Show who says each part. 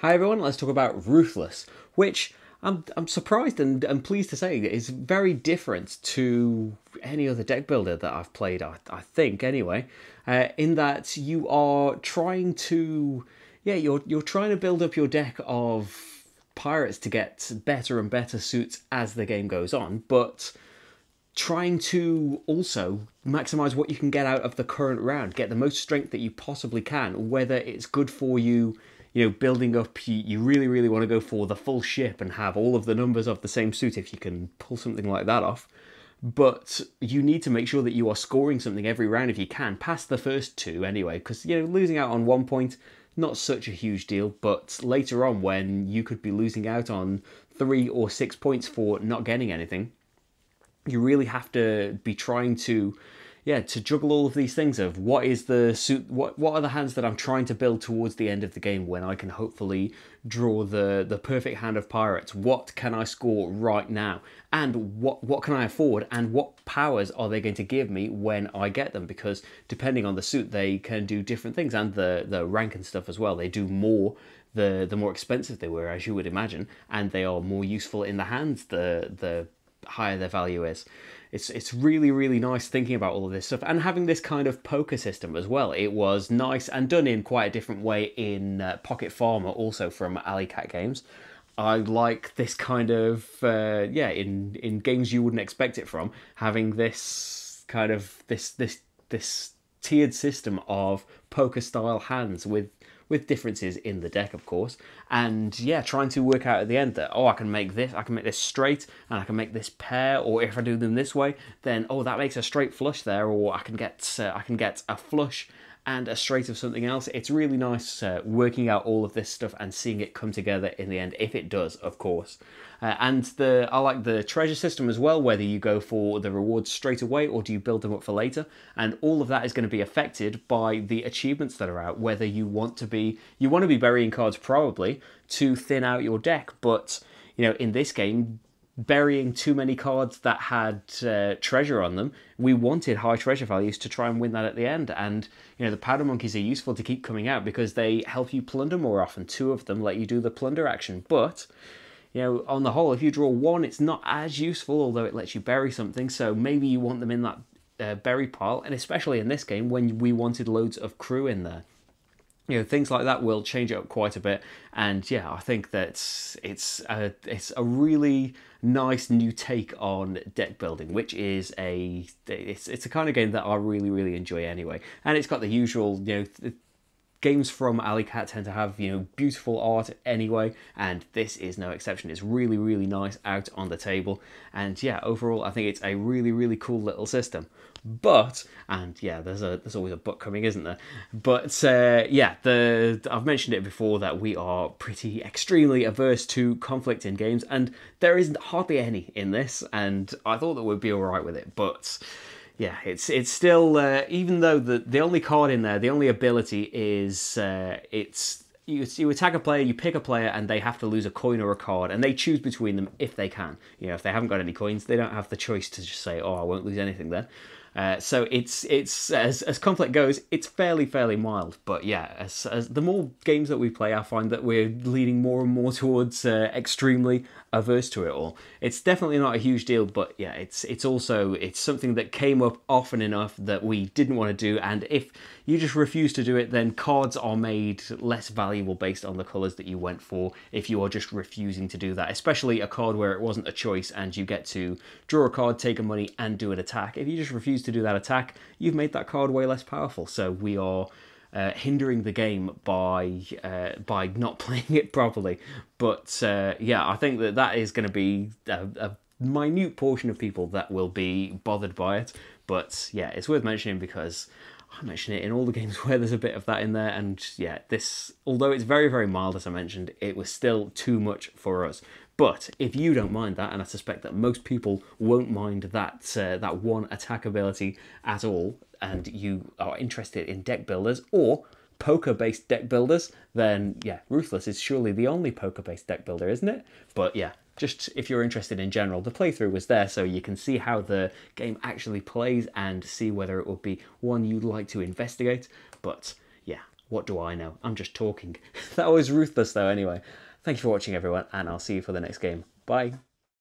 Speaker 1: Hi everyone, let's talk about Ruthless, which I'm surprised and pleased to say is very different to any other deck builder that I've played, I think anyway, in that you are trying to, you're trying to build up your deck of pirates to get better and better suits as the game goes on, but trying to also maximize what you can get out of the current round, get the most strength that you possibly can, whether it's good for you, building up, you really, really want to go for the full ship and have all of the numbers of the same suit if you can pull something like that off. But you need to make sure that you are scoring something every round if you can, past the first two anyway, because, losing out on 1 point, not such a huge deal, but later on when you could be losing out on 3 or 6 points for not getting anything, you really have to be trying to juggle all of these things of what is the suit, what are the hands that I'm trying to build towards the end of the game when I can hopefully draw the perfect hand of pirates. What can I score right now, and what can I afford, and what powers are they going to give me when I get them? Because depending on the suit, they can do different things, and the rank and stuff as well. They do more the more expensive they were, as you would imagine, and they are more useful in the hands the higher their value is. It's really, really nice thinking about all of this stuff and having this kind of poker system as well. It was nice and done in quite a different way in Pocket Farmer, also from Alley Cat Games. I like this kind of in games you wouldn't expect it from, having this kind of this tiered system of poker style hands with differences in the deck, of course, and trying to work out at the end that, I can make this straight, and I can make this pair, or if I do them this way, then that makes a straight flush there, or I can get a flush and a straight of something else. It's really nice working out all of this stuff and seeing it come together in the end, if it does, of course. And I like the treasure system as well, whether you go for the rewards straight away or do you build them up for later. And all of that is going to be affected by the achievements that are out, whether you want to be burying cards probably to thin out your deck. But, in this game, burying too many cards that had treasure on them, we wanted high treasure values to try and win that at the end. And the powder monkeys are useful to keep coming out because they help you plunder more often. 2 of them let you do the plunder action, but on the whole, if you draw 1, it's not as useful, although it lets you bury something. So maybe you want them in that bury pile, and especially in this game when we wanted loads of crew in there. Things like that will change it up quite a bit, and I think that it's a really nice new take on deck building, which is it's a kind of game that I really, really enjoy anyway. And it's got the usual, games from Alley Cat tend to have, beautiful art anyway, and this is no exception. It's really, really nice out on the table, and overall I think it's a really, really cool little system. But, and there's always a but coming, isn't there? But I've mentioned it before that we are pretty extremely averse to conflict in games, and there isn't hardly any in this, and I thought that we'd be alright with it, but it's still, even though the only card in there, the only ability is, you attack a player, you pick a player, and they have to lose a coin or a card, and they choose between them if they can. If they haven't got any coins, they don't have the choice to just say, I won't lose anything then. So it's as conflict goes, it's fairly mild. But as the more games that we play, I find that we're leaning more and more towards extremely averse to it all. It's definitely not a huge deal, but it's something that came up often enough that we didn't want to do. And if you just refuse to do it, then cards are made less valuable based on the colours that you went for if you are just refusing to do that, especially a card where it wasn't a choice and you get to draw a card, take a money, and do an attack. If you just refuse to do that attack, you've made that card way less powerful. So we are hindering the game by not playing it properly. But I think that is going to be a minute portion of people that will be bothered by it. But it's worth mentioning because I mention it in all the games where there's a bit of that in there, and this, although it's very, very mild, as I mentioned, it was still too much for us. But if you don't mind that, and I suspect that most people won't mind that one attack ability at all, and you are interested in deck builders or poker-based deck builders, then Ruthless is surely the only poker-based deck builder, isn't it? But just if you're interested in general, the playthrough was there so you can see how the game actually plays and see whether it would be one you'd like to investigate. But What do I know? I'm just talking. That was Ruthless though anyway. Thank you for watching everyone, and I'll see you for the next game. Bye.